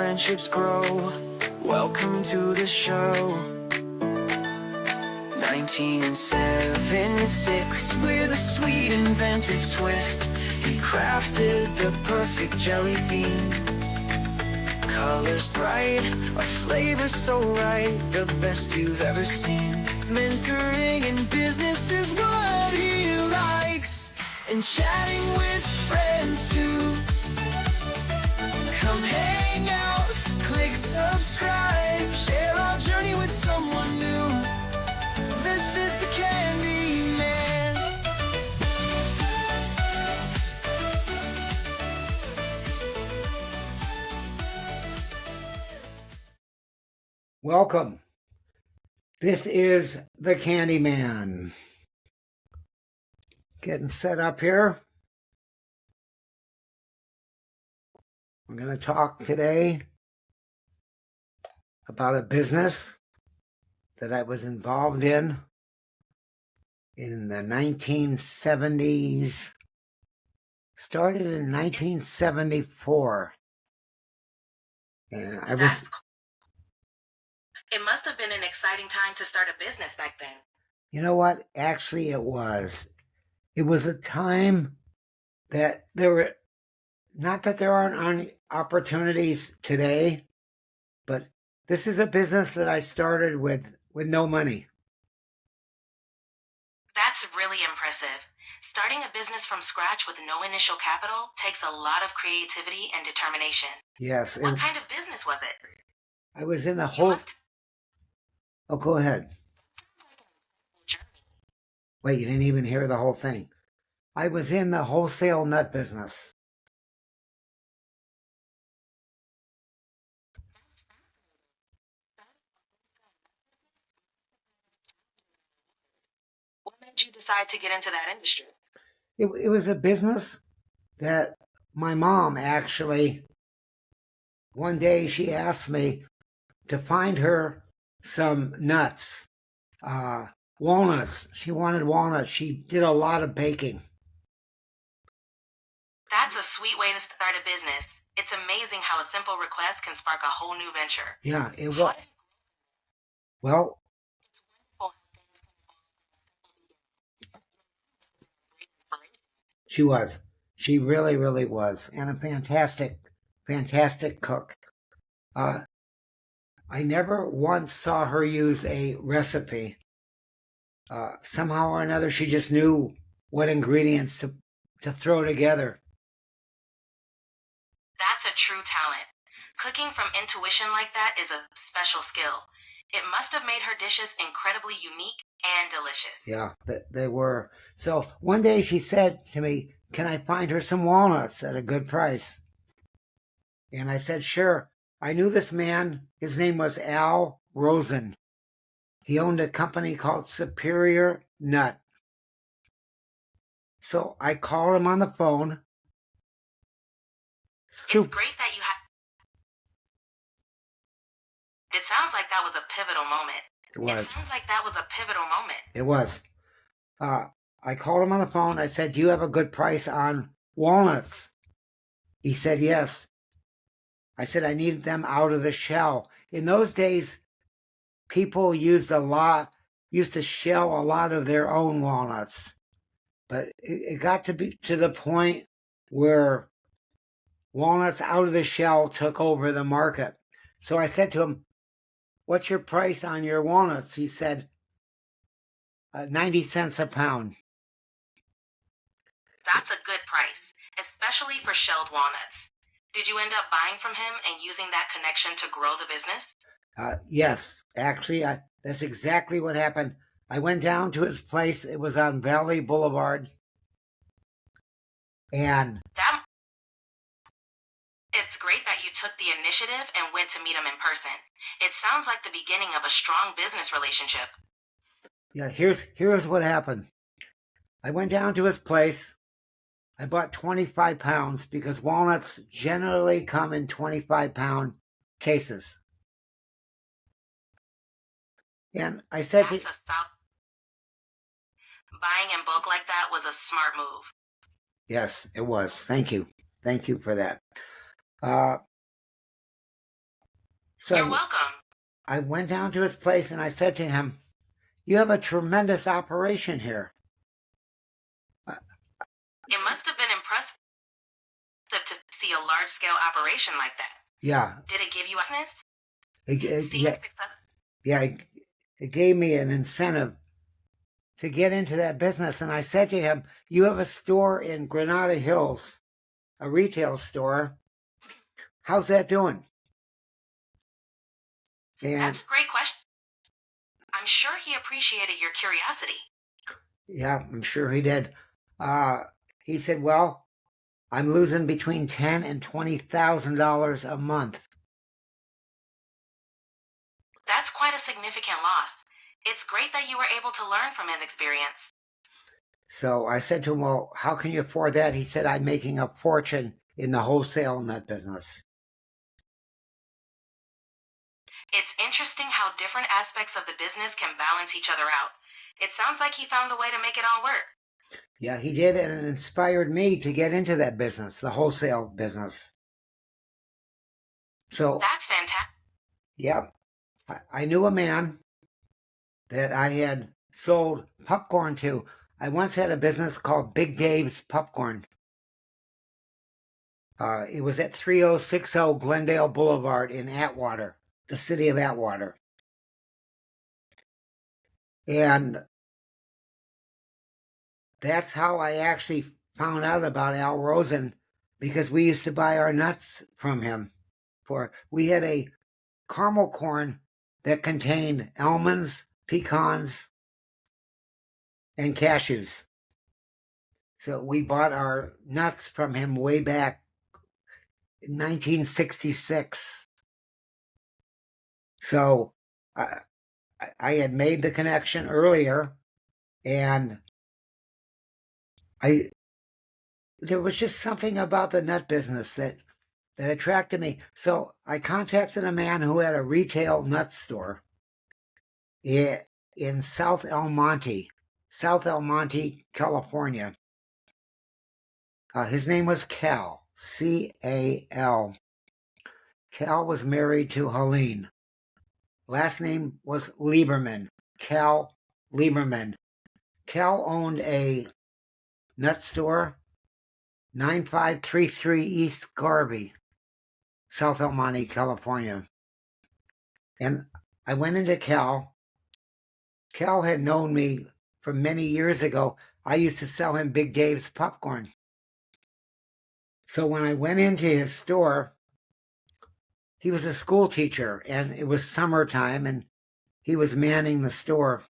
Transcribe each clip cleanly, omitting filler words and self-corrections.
friendships grow. Welcome to the show. 1976, with a sweet inventive twist, he crafted the perfect jelly bean. Colors bright, a flavor so right, the best you've ever seen. Mentoring in business is what he likes, and chatting with friends too. Come hang out, click subscribe, share our journey with someone new. This is the Candyman. Welcome. This is the Candyman. Getting set up here. I'm going to talk today about a business that I was involved in the 1970s. Started in 1974. And It must have been an exciting time to start a business back then. You know what? Actually, it was. It was a time that there were, not that there aren't any opportunities today, but this is a business that I started with no money. That's really impressive. Starting a business from scratch with no initial capital takes a lot of creativity and determination. Yes. What kind of business was it? I was in the You whole... must Oh, go ahead. Wait, you didn't even hear the whole thing. I was in the wholesale nut business. What made you decide to get into that industry? It was a business that my mom actually, one day she asked me to find her some nuts, walnuts. She wanted walnuts. She did a lot of baking. That's a sweet way to start a business. It's amazing how a simple request can spark a whole new venture. Yeah, it was. Well, she was. She really, really was. And a fantastic, fantastic cook. I never once saw her use a recipe. Somehow or another, she just knew what ingredients to throw together. That's a true talent. Cooking from intuition like that is a special skill. It must have made her dishes incredibly unique and delicious. Yeah, they were. So one day she said to me, "Can I find her some walnuts at a good price?" And I said, "Sure." I knew this man. His name was Al Rosen. He owned a company called Superior Nut. So I called him on the phone. It's great that you have. It sounds like that was a pivotal moment. It was. It sounds like that was a pivotal moment. It was. I called him on the phone. I said, "Do you have a good price on walnuts?" He said, "Yes." I said, "I needed them out of the shell." In those days, people used to shell a lot of their own walnuts. But it got to be to the point where walnuts out of the shell took over the market. So I said to him, "What's your price on your walnuts?" He said, 90 cents a pound. That's a good price, especially for shelled walnuts. Did you end up buying from him and using that connection to grow the business? Yes, actually, that's exactly what happened. I went down to his place. It was on Valley Boulevard. And it's great that you took the initiative and went to meet him in person. It sounds like the beginning of a strong business relationship. yeah, here's what happened. I went down to his place. I bought 25 pounds because walnuts generally come in 25-pound cases. And I said Buying in bulk like that was a smart move. Yes, it was. Thank you. Thank you for that. You're So welcome. I went down to his place and I said to him, "You have a tremendous operation here." It must have been impressive to see a large-scale operation like that. Yeah, Did it give you a business? yeah, yeah. It gave me an incentive to get into that business. And I said to him, "You have a store in Granada Hills, a retail store. How's that doing?" That's And a great question. I'm sure he appreciated your curiosity. yeah, I'm sure he did. He said, "Well, I'm losing between $10,000 and $20,000 a month." That's quite a significant loss. It's great that you were able to learn from his experience. So I said to him, "Well, how can you afford that?" He said, "I'm making a fortune in the wholesale nut business." It's interesting how different aspects of the business can balance each other out. It sounds like he found a way to make it all work. Yeah, he did, and it inspired me to get into that business, the wholesale business. So, That's fantastic. yeah, I knew a man that I had sold popcorn to. I once had a business called Big Dave's Popcorn. It was at 3060 Glendale Boulevard in Atwater, the city of Atwater. And that's how I actually found out about Al Rosen, because we used to buy our nuts from him. We had a caramel corn that contained almonds, pecans, and cashews. So we bought our nuts from him way back in 1966. So I had made the connection earlier, and there was just something about the nut business that attracted me. So I contacted a man who had a retail nut store in South El Monte, California. His name was Cal, C-A-L. Cal was married to Helene. Last name was Lieberman, Cal Lieberman. Cal owned a nut store, 9533 East Garvey, South El Monte, California. And I went into Cal. Cal had known me from many years ago. I used to sell him Big Dave's popcorn. So when I went into his store, he was a school teacher, and it was summertime, and he was manning the store.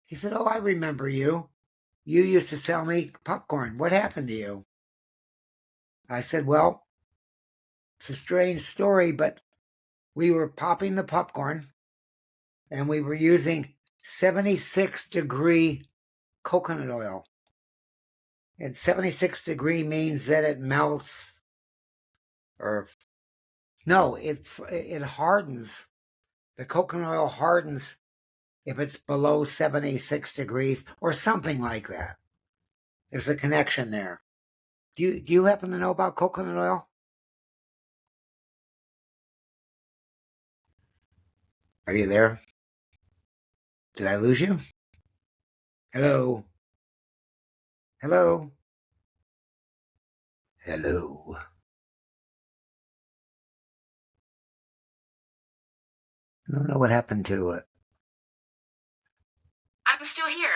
He said, "Oh, I remember you. You used to sell me popcorn. What happened to you?" I said, "Well, it's a strange story, but we were popping the popcorn, and we were using 76-degree coconut oil. And 76 degree means that it melts, or no, it hardens. The coconut oil hardens if it's below 76 degrees or something like that. There's a connection there. Do you happen to know about coconut oil? Are you there? Did I lose you? Hello? Hello? Hello? I don't know what happened to it. I'm still here.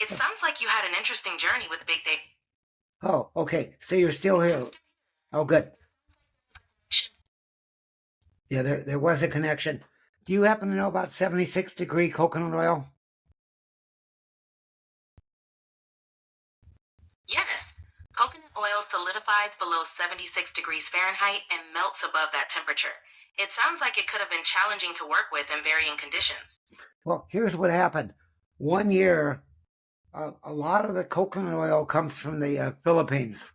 It sounds like you had an interesting journey with Big Dave. Oh, okay. So you're still here. Oh, good. Yeah, there was a connection. Do you happen to know about 76-degree coconut oil? Yes, coconut oil solidifies below 76 degrees Fahrenheit and melts above that temperature. It sounds like it could have been challenging to work with in varying conditions. Well, here's what happened. One year, a lot of the coconut oil comes from the Philippines.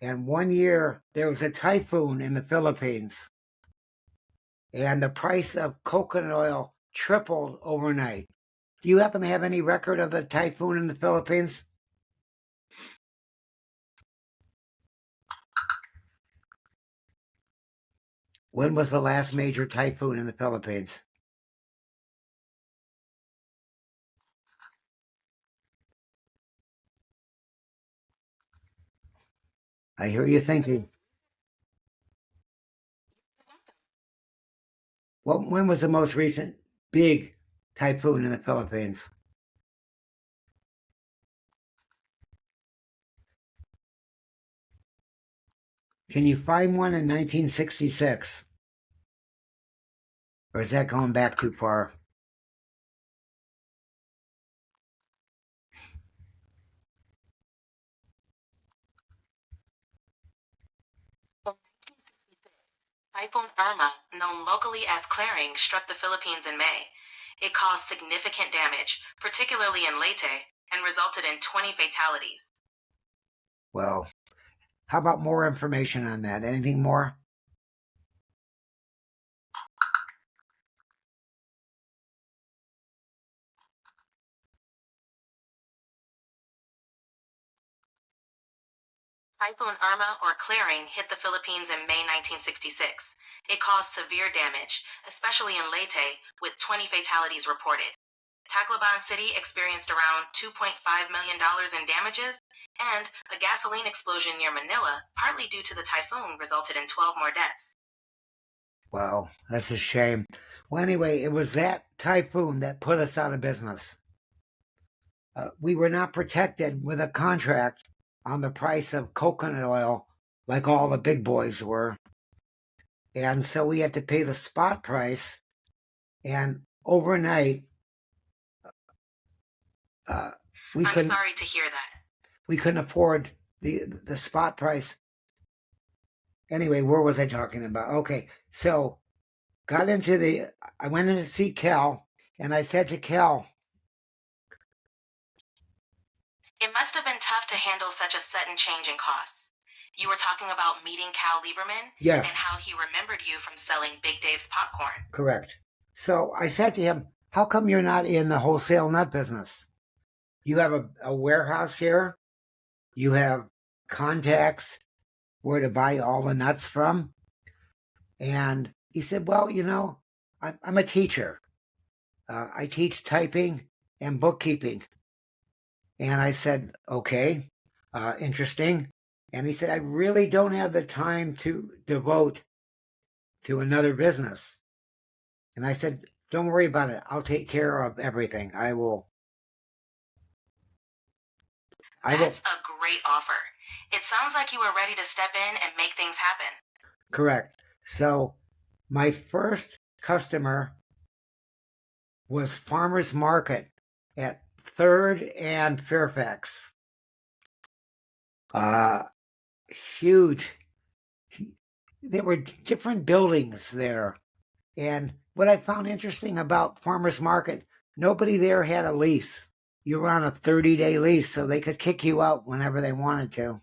And one year, there was a typhoon in the Philippines. And the price of coconut oil tripled overnight. Do you happen to have any record of the typhoon in the Philippines? When was the last major typhoon in the Philippines? I hear you thinking. Well, when was the most recent big typhoon in the Philippines? Can you find one in 1966? Or is that going back too far? Typhoon Irma, known locally as Clearing, struck the Philippines in May. It caused significant damage, particularly in Leyte, and resulted in 20 fatalities. Well, how about more information on that? Anything more? Typhoon Irma, or Clearing, hit the Philippines in May 1966. It caused severe damage, especially in Leyte, with 20 fatalities reported. Tacloban City experienced around $2.5 million in damages, and a gasoline explosion near Manila, partly due to the typhoon, resulted in 12 more deaths. Well, that's a shame. Well, anyway, it was that typhoon that put us out of business. We were not protected with a contract on the price of coconut oil like all the big boys were. And so we had to pay the spot price. And overnight, we I'm couldn't sorry to hear that. we couldn't afford the spot price. Anyway, where was I talking about? Okay, so I went in to see Cal, and I said to Cal, It must have been tough to handle such a sudden change in costs. You were talking about meeting Cal Lieberman yes, and how he remembered you from selling Big Dave's popcorn. correct. So I said to him, how come you're not in the wholesale nut business? You have a warehouse here. You have contacts where to buy all the nuts from. And he said, well, I'm a teacher. I teach typing and bookkeeping. And I said, okay, interesting. And he said, I really don't have the time to devote to another business. And I said, don't worry about it. I'll take care of everything. That's a great offer. It sounds like you were ready to step in and make things happen. Correct. So my first customer was Farmers Market at 3rd and Fairfax. Huge. There were different buildings there. And what I found interesting about Farmers Market, nobody there had a lease. You were on a 30-day lease, so they could kick you out whenever they wanted to.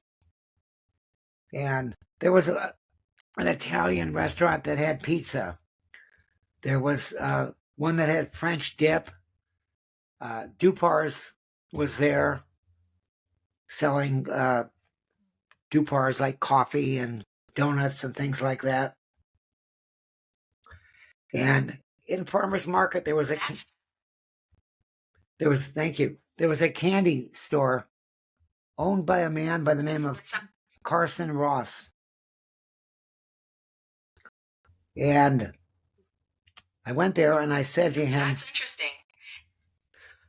And there was an Italian restaurant that had pizza. There was one that had French dip. Dupar's was there selling Dupar's like coffee and donuts and things like that. And in Farmers Market, there was a candy store owned by a man by the name of Carson Ross. And I went there and I said to him, That's interesting.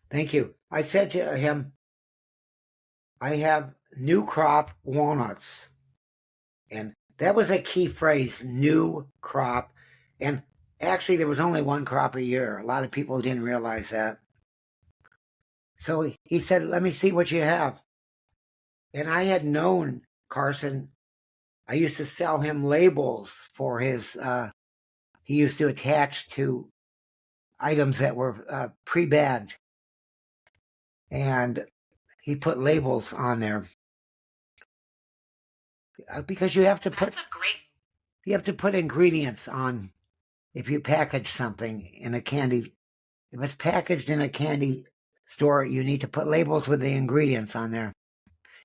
thank you. I said to him, I have new crop walnuts. And that was a key phrase, new crop. And actually, there was only one crop a year. A lot of people didn't realize that. So he said, let me see what you have. And I had known Carson. I used to sell him labels for his, he used to attach to items that were pre-bagged. And he put labels on there. Because you have to put ingredients on if you package something in a candy. If it's packaged in a candy store, you need to put labels with the ingredients on there.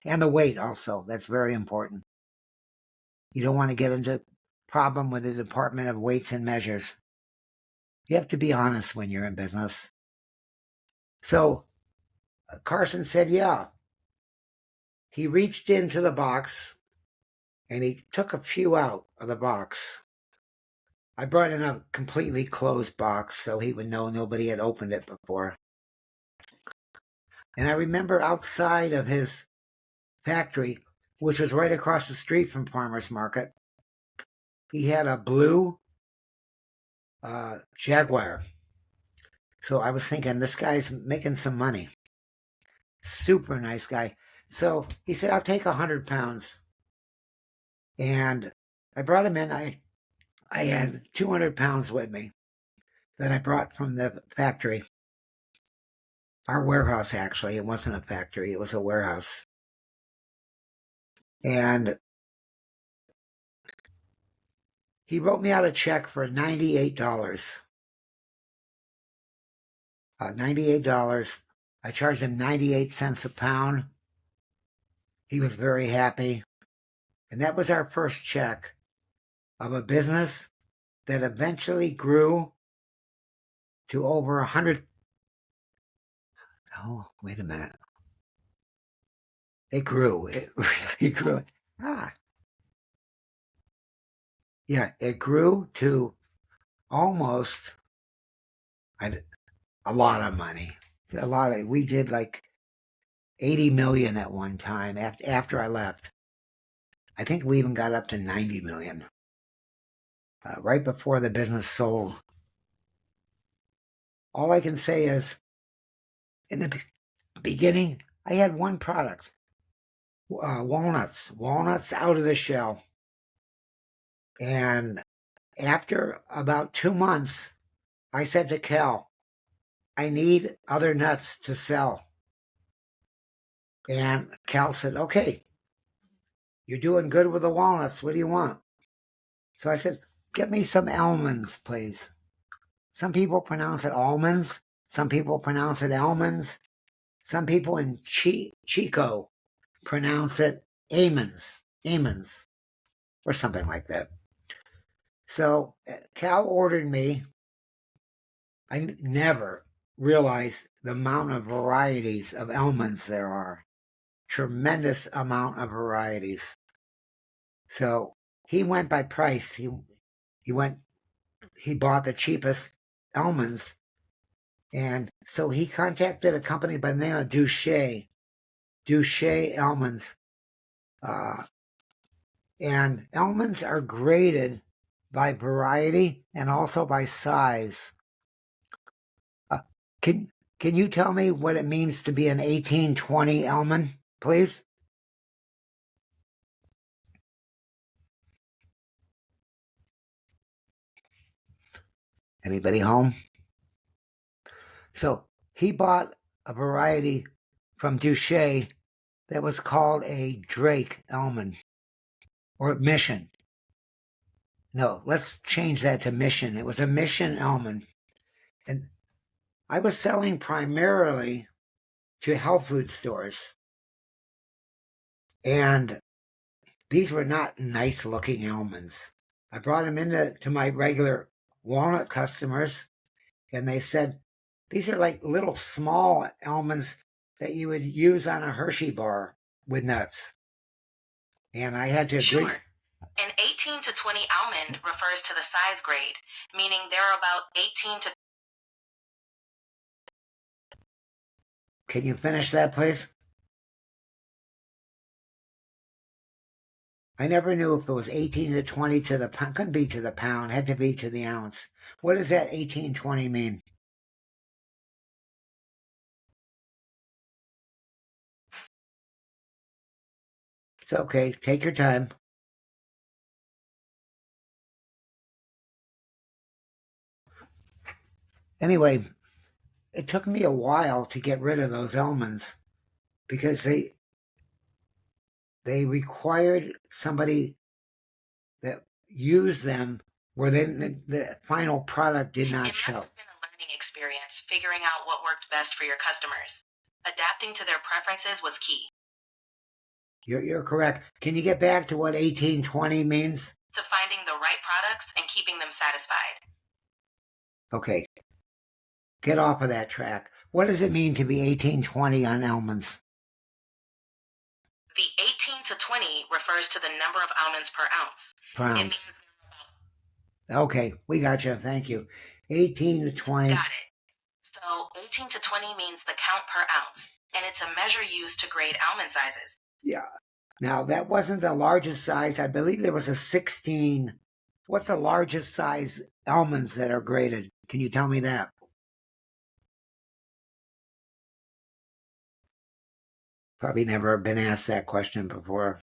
And the weight also. That's very important. You don't want to get into problem with the Department of Weights and Measures. You have to be honest when you're in business. So Carson said, yeah. He reached into the box and he took a few out of the box. I brought in a completely closed box so he would know nobody had opened it before. And I remember outside of his factory, which was right across the street from Farmer's Market, he had a blue Jaguar. So I was thinking, this guy's making some money. Super nice guy. So he said, I'll take 100 pounds. And I brought him in. I had 200 pounds with me that I brought from the factory. Our warehouse, actually. It wasn't a factory. It was a warehouse. And he wrote me out a check for $98. $98. I charged him 98 cents a pound. He was very happy. And that was our first check of a business that eventually grew to over 100. Oh, wait a minute. It grew. It really grew. Yeah, it grew to almost a lot of money. We did like 80 million at one time after I left. I think we even got up to 90 million right before the business sold. All I can say is, in the beginning, I had one product, walnuts out of the shell. And after about 2 months, I said to Cal, I need other nuts to sell. And Cal said, okay, you're doing good with the walnuts. What do you want? So I said, get me some almonds, please. Some people pronounce it almonds. Some people pronounce it almonds. Some people in Chico pronounce it amons, or something like that. So Cal ordered me. I never realized the amount of varieties of almonds there are. Tremendous amount of varieties. So he went by price. He bought the cheapest almonds. And so he contacted a company by the name of Duché almonds. And almonds are graded by variety and also by size. Can you tell me what it means to be an 1820 almond, please? Anybody home? So he bought a variety from Duché that was called a Drake almond or Mission. No, let's change that to Mission. It was a Mission almond. And I was selling primarily to health food stores. And these were not nice looking almonds. I brought them into my regular walnut customers, and they said, these are like little small almonds that you would use on a Hershey bar with nuts. And I had to agree. Sure. An 18 to 20 almond refers to the size grade, meaning there are about 18 to... Can you finish that, please? I never knew if it was 18 to 20 to the pound. Couldn't be to the pound, had to be to the ounce. What does that 1820 mean? It's okay. Take your time. Anyway, it took me a while to get rid of those almonds because they required somebody that used them where the final product did not show. It must have been a learning experience, figuring out what worked best for your customers. Adapting to their preferences was key. You're correct. Can you get back to what 1820 means? to finding the right products and keeping them satisfied. Okay, get off of that track. What does it mean to be 1820 on almonds? The 18 to 20 refers to the number of almonds per ounce. Per It ounce. means, Okay, we got you. Thank you. 18 to 20. got it. So 18 to 20 means the count per ounce, and it's a measure used to grade almond sizes. Yeah. Now, that wasn't the largest size. I believe there was a 16. What's the largest size almonds that are graded? Can you tell me that? Probably never been asked that question before.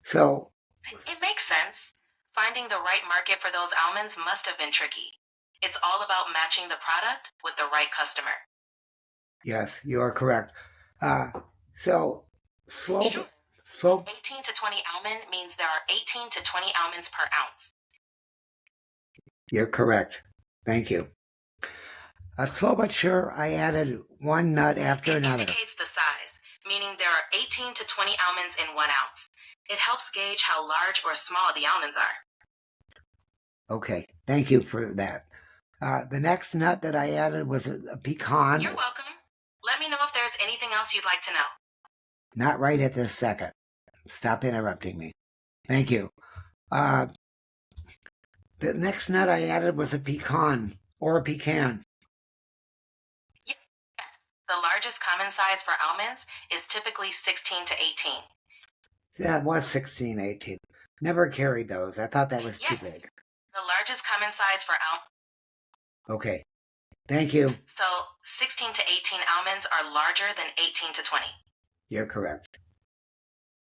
So, It makes sense. Finding the right market for those almonds must have been tricky. It's all about matching the product with the right customer. yes, you are correct. So, slow, Sure. slow. 18 to 20 almond means there are 18 to 20 almonds per ounce. You're correct. Thank you. Slow but sure, I added one nut after It another. indicates the size, meaning there are 18 to 20 almonds in 1 ounce. It helps gauge how large or small the almonds are. Okay, thank you for that. The next nut that I added was a pecan. You're welcome. Let me know if there's anything else you'd like to know. Not right at this second. Stop interrupting me. Thank you. The next nut I added was a pecan or a pecan. Yes, the largest common size for almonds is typically 16 to 18. That was 16, 18. Never carried those. I thought that was too Yes. big. The largest common size for almonds. Okay. Thank you. So 16 to 18 almonds are larger than 18 to 20. You're correct.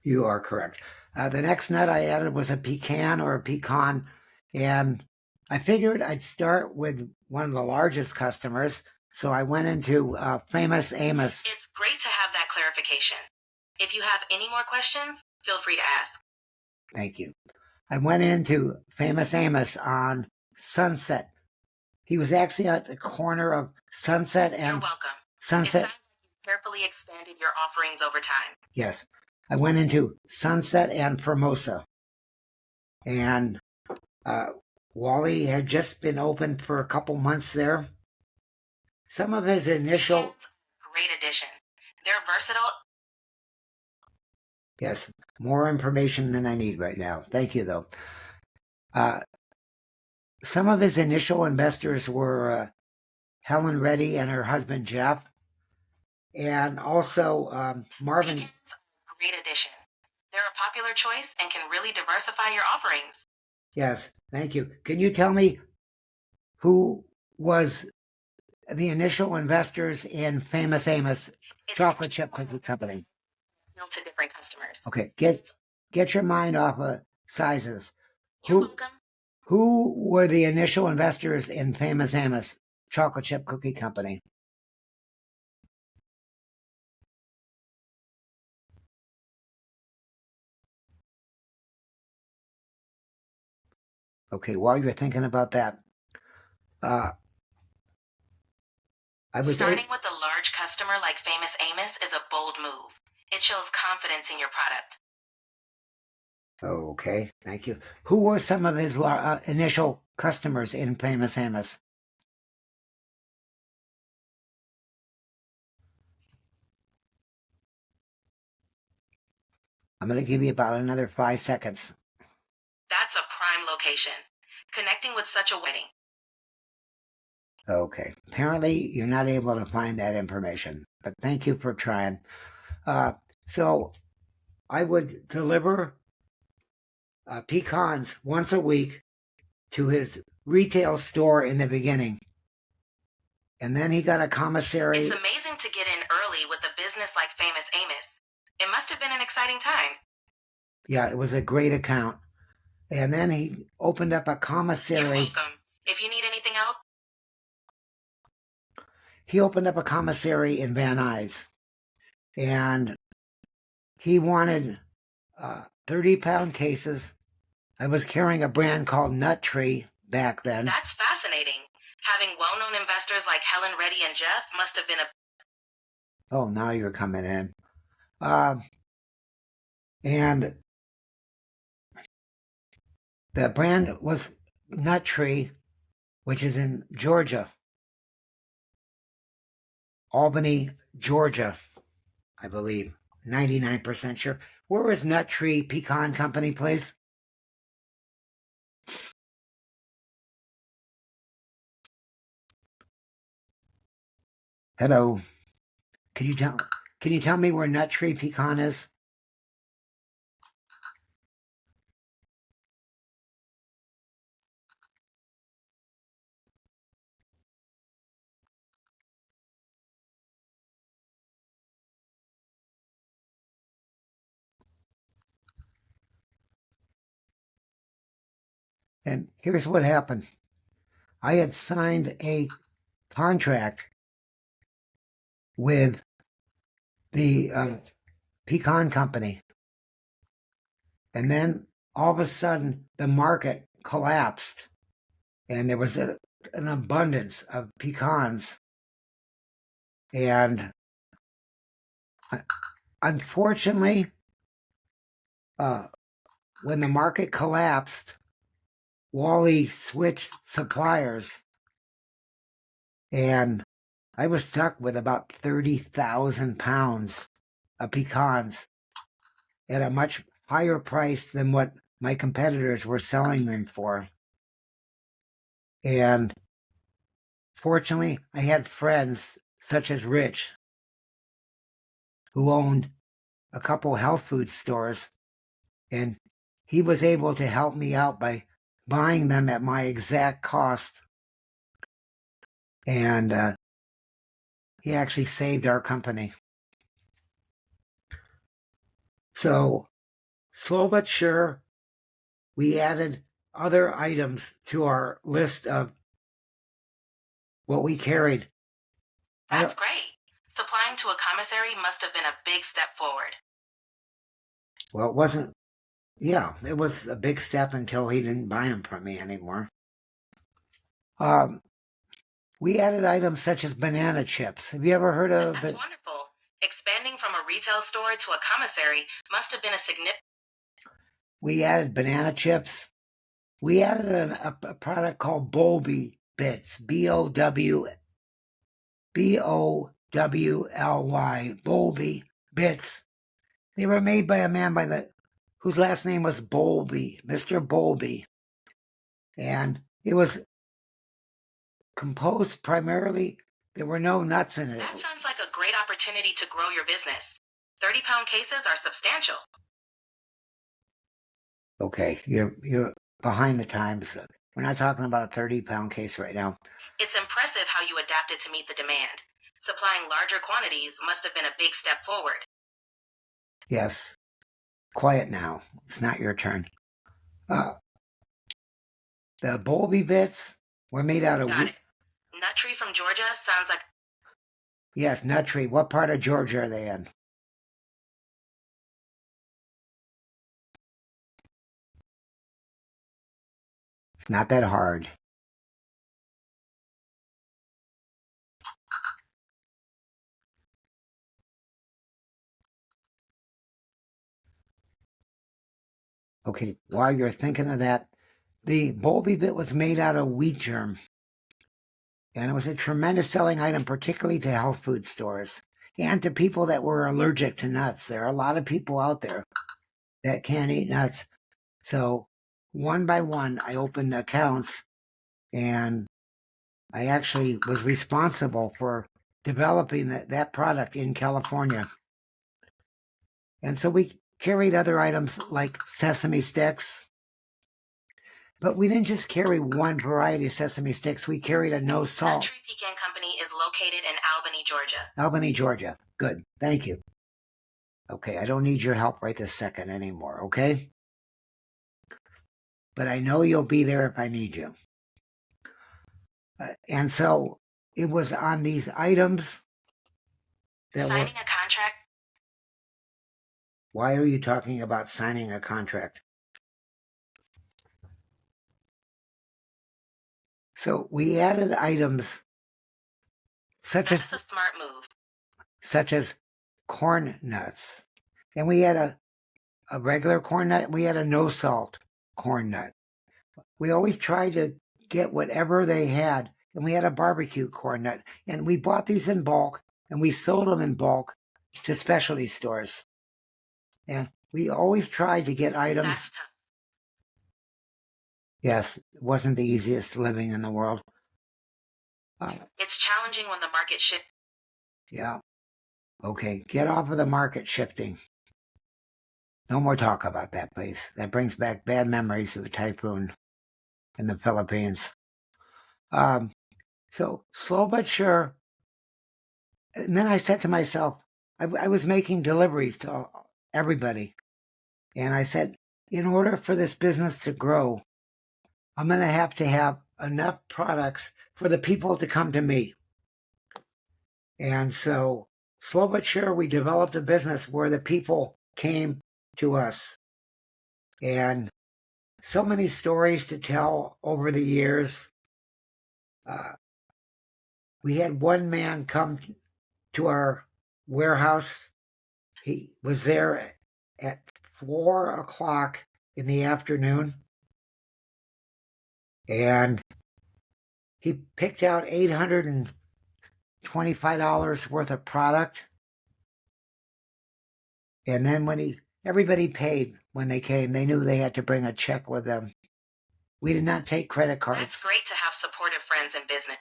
You are correct. The next nut I added was a pecan or a pecan, and I figured I'd start with one of the largest customers, so I went into Famous Amos. It's great to have that clarification. If you have any more questions, feel free to ask. Thank you. I went into Famous Amos on Sunset. He was actually at the corner of Sunset You're and welcome. It Sunset. sounds like you've carefully expanded your offerings over time. Yes, I went into Sunset and Formosa, and Wally had just been open for a couple months there. Some of his initial, Pecans, great addition. They're versatile. yes, more information than I need right now. Thank you, though. Some of his initial investors were Helen Reddy and her husband Jeff, and also Marvin. Pecans, great addition. They're a popular choice and can really diversify your offerings. Yes, thank you. Can you tell me who was the initial investors in Famous Amos It's chocolate chip cookie company? appeal to different customers. Okay, get your mind off of sizes. You're welcome. Who were the initial investors in Famous Amos chocolate chip cookie company? Okay, while you're thinking about that, I was Starting with a large customer like Famous Amos is a bold move. It shows confidence in your product. okay. Thank you. Who were some of his initial customers in Famous Amos? I'm going to give you about another 5 seconds. That's a prime location. Connecting with such a wedding. Okay. Apparently, you're not able to find that information, but thank you for trying. So I would deliver pecans once a week to his retail store in the beginning. And then he got a commissary. It's amazing to get in early with a business like Famous Amos. It must have been an exciting time. Yeah, it was a great account. And then he opened up a commissary. You're welcome. If you need anything else, he opened up a commissary in Van Nuys. And he wanted 30-pound cases. I was carrying a brand called Nut Tree back then. That's fascinating. Having well-known investors like Helen Reddy and Jeff must have been a... Oh, now you're coming in. And The brand was Nut Tree, which is in Georgia. Albany, Georgia, I believe. 99% sure. Where is Nut Tree Pecan Company, please? Hello. Can you tell me where Nut Tree Pecan is? And here's what happened. I had signed a contract with the pecan company. And then all of a sudden, the market collapsed and there was an abundance of pecans. And unfortunately, when the market collapsed, Wally switched suppliers and I was stuck with about 30,000 pounds of pecans at a much higher price than what my competitors were selling them for. And fortunately, I had friends such as Rich, who owned a couple health food stores, and he was able to help me out by buying them at my exact cost. And he actually saved our company. So, slow but sure, we added other items to our list of what we carried. That's great. Supplying to a commissary must have been a big step forward. Well, it wasn't. Yeah, it was a big step until he didn't buy them from me anymore. We added items such as banana chips. Have you ever heard of That's wonderful. Expanding from a retail store to a commissary must have been a significant. We added banana chips. We added a product called Bowlby Bits. Bowly. Bowlby Bits. They were made by a man whose last name was Bowlby, Mr. Bowlby. And it was composed primarily, there were no nuts in it. That sounds like a great opportunity to grow your business. 30-pound cases are substantial. Okay, you're behind the times. We're not talking about a 30-pound case right now. It's impressive how you adapted to meet the demand. Supplying larger quantities must have been a big step forward. Yes. Quiet now. It's not your turn. The Bowlby Bits were made out of... Got it. Nut Tree from Georgia sounds like... Yes, Nut Tree. What part of Georgia are they in? It's not that hard. Okay, while you're thinking of that, the Bowlby Bit was made out of wheat germ. And it was a tremendous selling item, particularly to health food stores and to people that were allergic to nuts. There are a lot of people out there that can't eat nuts. So one by one, I opened accounts and I actually was responsible for developing that product in California. And so we carried other items like sesame sticks. But we didn't just carry one variety of sesame sticks. We carried a no salt. Nut Tree Pecan Company is located in Albany, Georgia. Albany, Georgia. Good. Thank you. Okay, I don't need your help right this second anymore, okay? But I know you'll be there if I need you. And so it was on these items that Signing a contract? Why are you talking about signing a contract? So we added items such That's a smart move. Such as corn nuts. And we had a regular corn nut, we had a no salt corn nut. we always tried to get whatever they had. And we had a barbecue cornet. And we bought these in bulk and we sold them in bulk to specialty stores. And we always tried to get items. That's tough. Yes, it wasn't the easiest living in the world. It's challenging when the market shifts. Yeah. Okay, get off of the market shifting. No more talk about that, please. That brings back bad memories of the typhoon in the Philippines. So slow but sure. And then I said to myself, I was making deliveries to everybody. And I said, in order for this business to grow, I'm going to have enough products for the people to come to me. And so, slow but sure, we developed a business where the people came to us. And so many stories to tell over the years. We had one man come to our warehouse. He was there at 4 o'clock in the afternoon. And he picked out $825 worth of product. And then when everybody paid when they came, they knew they had to bring a check with them. We did not take credit cards. That's great to have supportive friends in business.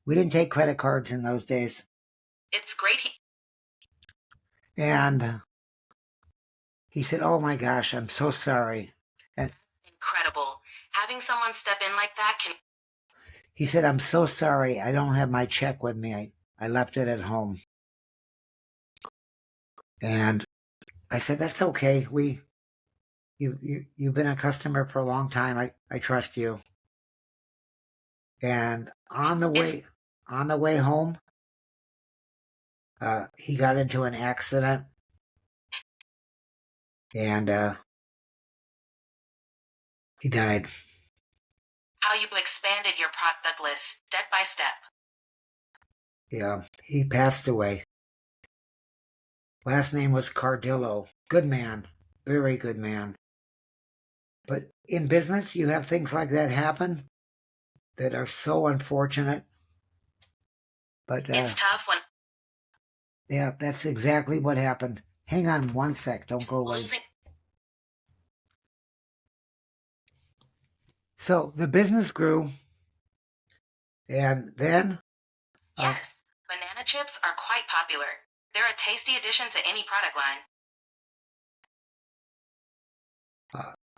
We didn't take credit cards in those days. It's great. And he said, "Oh my gosh, I'm so sorry." And Incredible. Having someone step in like that can. he said, "I'm so sorry. I don't have my check with me. I left it at home." And I said, "That's okay. You've been a customer for a long time. I trust you." And on the way home, he got into an accident, and he died. How you expanded your product list step by step. Yeah, he passed away. Last name was Cardillo. Good man, very good man. But in business, you have things like that happen that are so unfortunate. But It's tough when yeah, that's exactly what happened. Hang on one sec. Don't go away. losing. So the business grew, and then Yes, banana chips are quite popular. They're a tasty addition to any product line.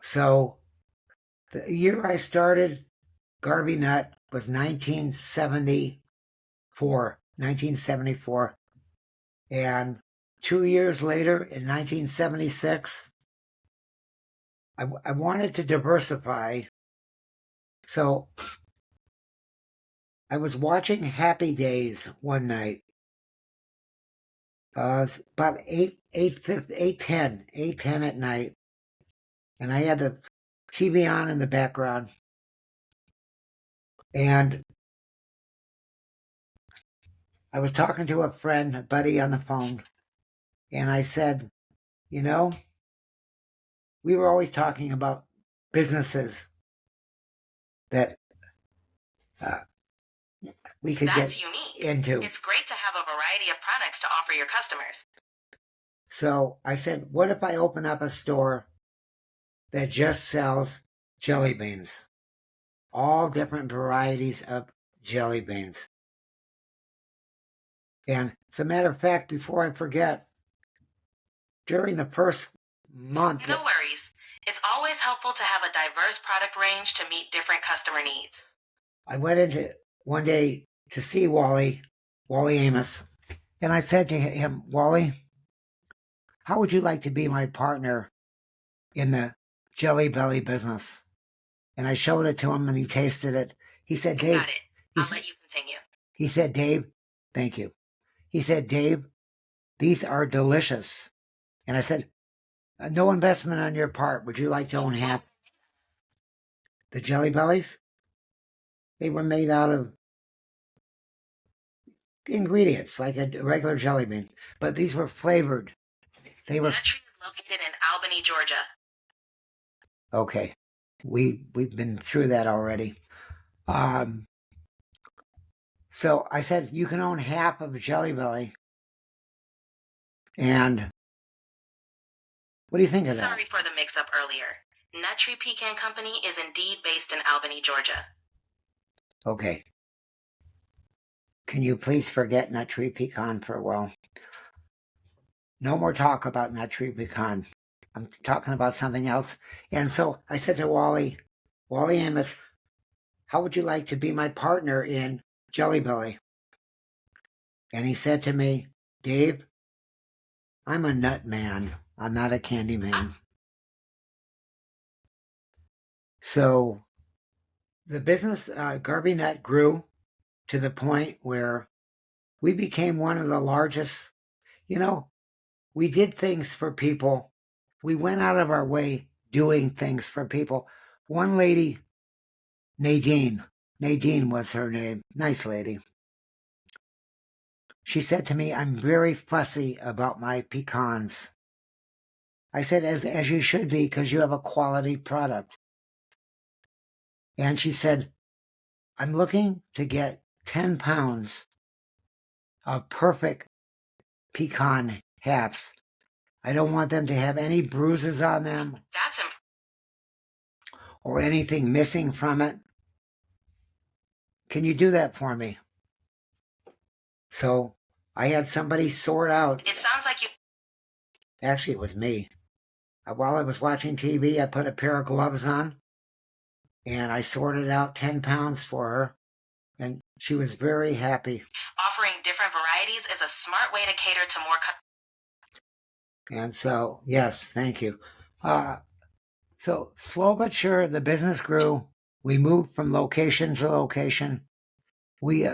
So the year I started Garby Nut was 1974. And 2 years later, in 1976, I wanted to diversify. So I was watching Happy Days one night. It's about 8:10 at night. And I had the TV on in the background. And I was talking to a friend, a buddy on the phone. And I said, you know, we were always talking about businesses that we could That's get unique. into. It's great to have a variety of products to offer your customers. So I said, what if I open up a store that just sells jelly beans? All different varieties of jelly beans. And as a matter of fact, before I forget, during the first month, No worries. It's always helpful to have a diverse product range to meet different customer needs. I went into one day to see Wally Amos, and I said to him, Wally, how would you like to be my partner in the Jelly Belly business? And I showed it to him, and he tasted it. He said, Dave, got it. I'll let you continue. He said, Dave, thank you. He said, Dave, these are delicious. And I said, no investment on your part. Would you like to own half? The Jelly Bellies? They were made out of ingredients like a regular jelly bean, but these were flavored. They were That tree is located in Albany, Georgia. okay. we've been through that already. So I said, you can own half of Jelly Belly. And what do you think of that? Sorry for the mix-up earlier. Nut Tree Pecan Company is indeed based in Albany, Georgia. Okay. Can you please forget Nut Tree Pecan for a while? No more talk about Nut Tree Pecan. I'm talking about something else. And so I said to Wally Amos, how would you like to be my partner in Jelly Belly? And he said to me, Dave, I'm a nut man. I'm not a candy man. So the business, Garby Nut, grew to the point where we became one of the largest. You know, we did things for people. We went out of our way doing things for people. One lady, Nadine was her name, nice lady. She said to me, I'm very fussy about my pecans. I said, as you should be, because you have a quality product. And she said, I'm looking to get 10 pounds of perfect pecan halves. I don't want them to have any bruises on them That's or anything missing from it. Can you do that for me? So I had somebody sort out. It sounds like you... Actually, it was me. While I was watching TV, I put a pair of gloves on and I sorted out 10 pounds for her. And she was very happy. Offering different varieties is a smart way to cater to more... And so, yes, thank you. So slow but sure, the business grew. We moved from location to location. We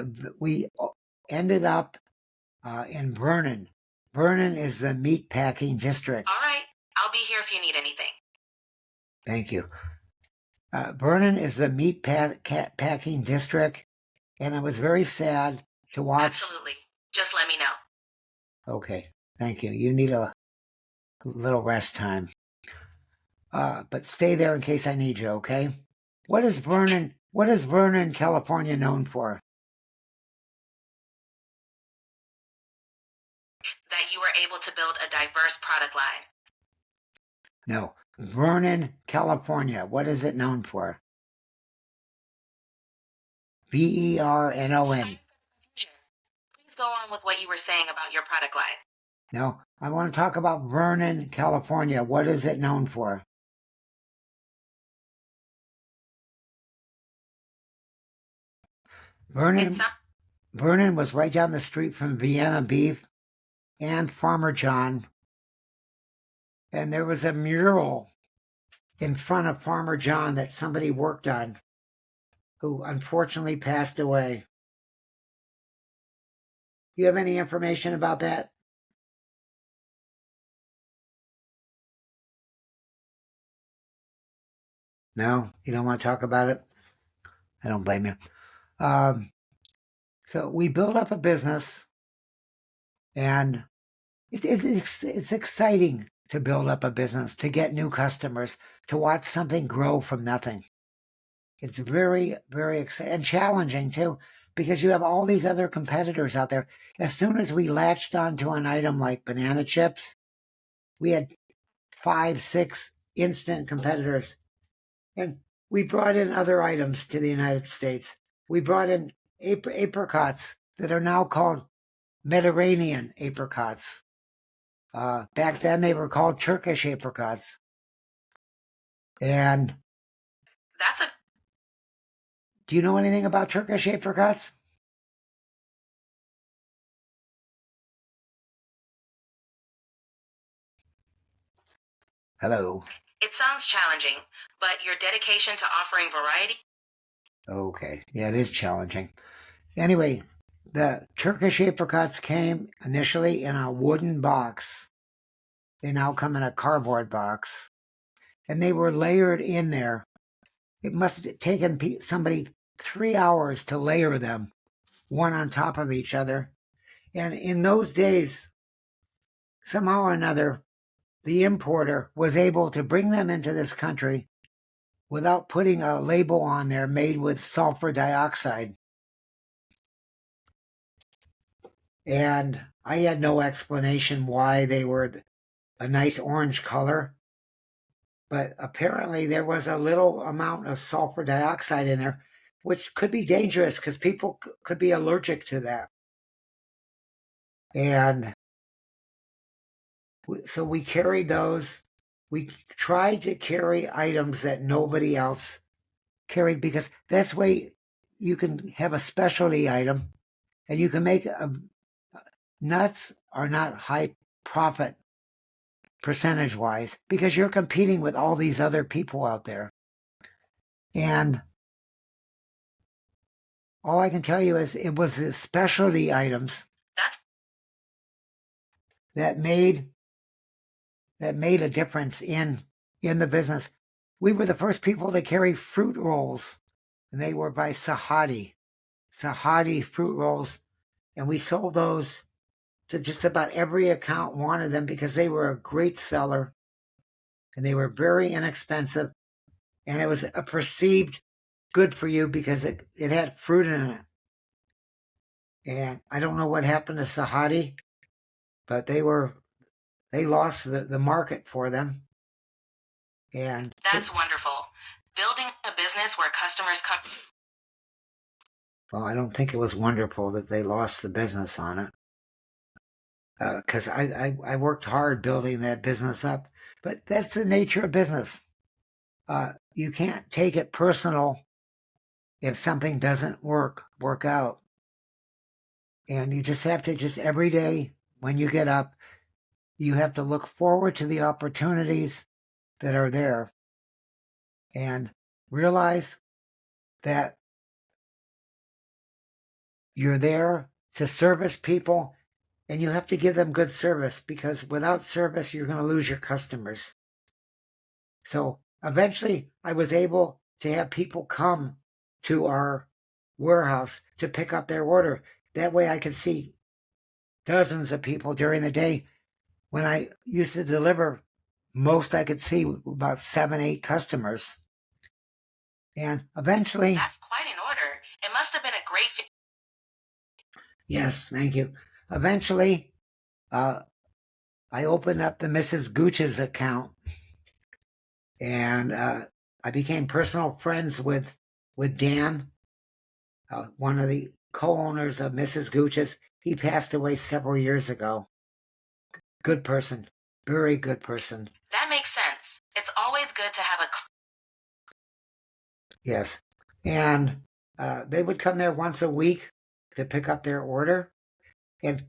ended up in Vernon. Vernon is the meat packing district. All right, I'll be here if you need anything. Thank you. Vernon is the meat packing district, and it was very sad to watch. Absolutely. Just let me know. Okay, thank you. You need a little rest time. But stay there in case I need you, okay? What is Vernon, California known for? That you were able to build a diverse product line. No, Vernon, California. What is it known for? VERNON. Please go on with what you were saying about your product line. No, I want to talk about Vernon, California. What is it known for? Vernon was right down the street from Vienna Beef and Farmer John. And there was a mural in front of Farmer John that somebody worked on, who unfortunately passed away. You have any information about that? No, you don't want to talk about it? I don't blame you. So we built up a business, and it's exciting to build up a business, to get new customers, to watch something grow from nothing. It's very, very exciting and challenging too, because you have all these other competitors out there. As soon as we latched onto an item like banana chips, we had 5, 6 instant competitors. And we brought in other items to the United States. We brought in apricots that are now called Mediterranean apricots. Back then they were called Turkish apricots. And do you know anything about Turkish apricots? Hello. It sounds challenging, but your dedication to offering variety... Okay, yeah, it is challenging. Anyway, the Turkish apricots came initially in a wooden box. They now come in a cardboard box. And they were layered in there. It must have taken somebody 3 hours to layer them, one on top of each other. And in those days, somehow or another, the importer was able to bring them into this country without putting a label on there, made with sulfur dioxide. And I had no explanation why they were a nice orange color. But apparently there was a little amount of sulfur dioxide in there, which could be dangerous because people could be allergic to that. And so we carried those. We tried to carry items that nobody else carried because that's way you can have a specialty item and you can make nuts are not high profit percentage wise because you're competing with all these other people out there. And all I can tell you is it was the specialty items that made a difference in the business. We were the first people to carry fruit rolls, and they were by Sahadi fruit rolls, and we sold those to just about every account wanted them because they were a great seller, and they were very inexpensive, and it was a perceived good for you because it had fruit in it. And I don't know what happened to Sahadi, but they lost the market for them. And That's wonderful. Building a business where customers come. Well, I don't think it was wonderful that they lost the business on it. Because I worked hard building that business up. But that's the nature of business. You can't take it personal if something doesn't work out. And you just have to every day when you get up, you have to look forward to the opportunities that are there and realize that you're there to service people and you have to give them good service because without service, you're going to lose your customers. So eventually I was able to have people come to our warehouse to pick up their order. That way I could see dozens of people during the day. When I used to deliver, most I could see about 7, 8 customers. And eventually... That's quite an order. It must have been a great... Yes, thank you. Eventually, I opened up the Mrs. Gooch's account, and I became personal friends with Dan, one of the co-owners of Mrs. Gooch's. He passed away several years ago. Good person, very good person. That makes sense. It's always good to have a... Yes, and they would come there once a week to pick up their order, and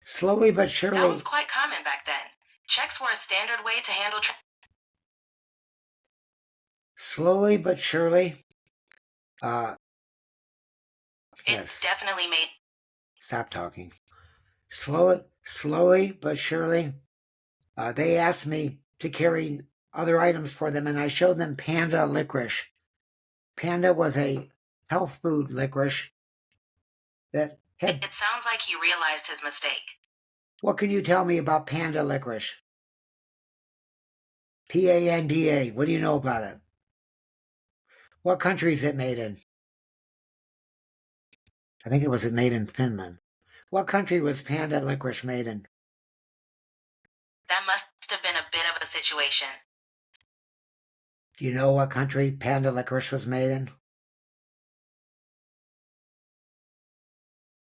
slowly but surely... That was quite common back then. Checks were a standard way to handle... Slowly but surely... It definitely made... Stop talking. Slowly but surely, they asked me to carry other items for them, and I showed them Panda licorice. Panda was a health food licorice that had... It sounds like he realized his mistake. What can you tell me about Panda licorice? Panda. What do you know about it? What country is it made in? I think it was made in Finland. What country was Panda licorice made in? That must have been a bit of a situation. Do you know what country Panda licorice was made in?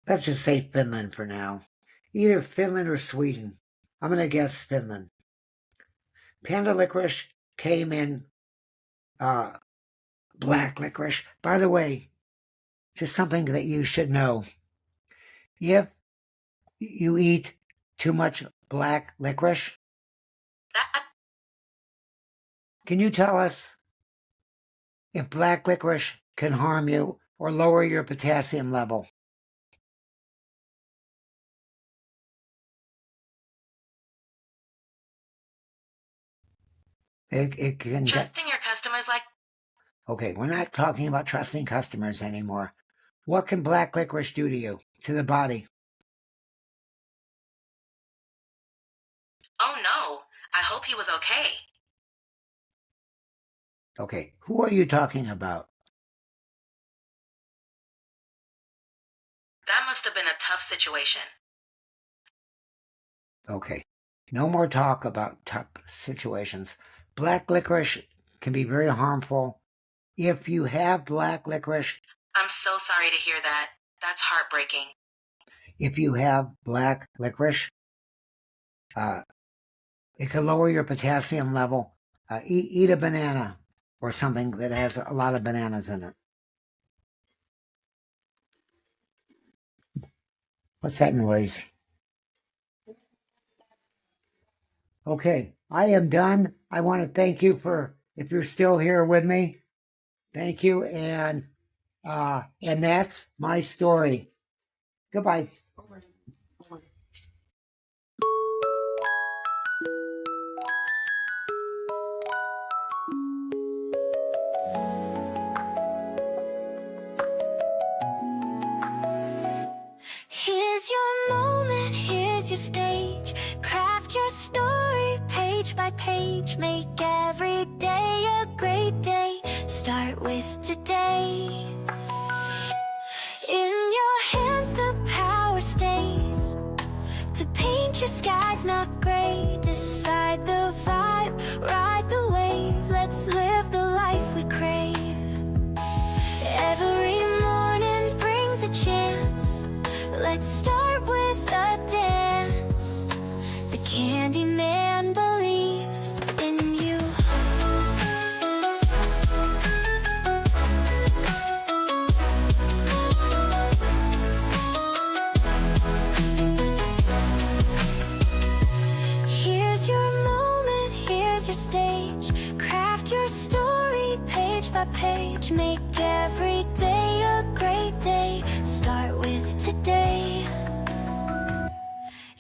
Let's just say Finland for now. Either Finland or Sweden. I'm going to guess Finland. Panda licorice came in black licorice. By the way, just something that you should know. If you eat too much black licorice, can you tell us if black licorice can harm you or lower your potassium level? It can Trusting your customers like... Okay, we're not talking about trusting customers anymore. What can black licorice do to you, to the body? Oh no, I hope he was okay. Okay, who are you talking about? That must have been a tough situation. Okay, no more talk about tough situations. Black licorice can be very harmful. If you have black licorice, I'm so sorry to hear that. That's heartbreaking. if you have black licorice, it can lower your potassium level. Eat a banana or something that has a lot of bananas in it. What's that noise? Okay, I am done. I want to thank you for, if you're still here with me, thank you. And that's my story. Goodbye. Here's your moment, here's your stage. Craft your story page by page. Make every day a great day. Start with today. In your hands the power stays. To paint your skies not gray. Decide the vibe, ride the wave. Let's live the life we crave. Every morning brings a chance. Let's start with a dance. The Candyman believes in you. Here's your moment, here's your stage. Craft your story page by page. Make every day a great day. Start with today.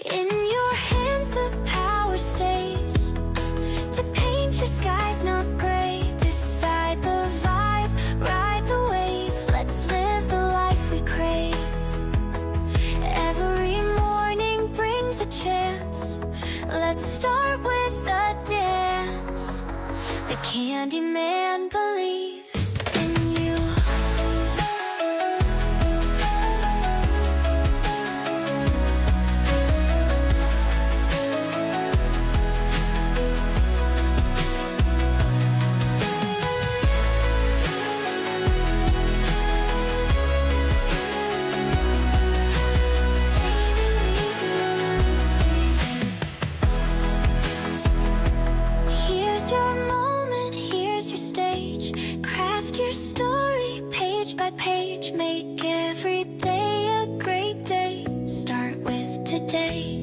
In your hands the power stays. To paint your skies not gray. Decide the vibe, ride the wave. Let's live the life we crave. Every morning brings a chance. Let's start with a dance. The Candyman believes in you. Here's your moment, here's your stage. Craft your story page by page. Make every day a great day. Start with today.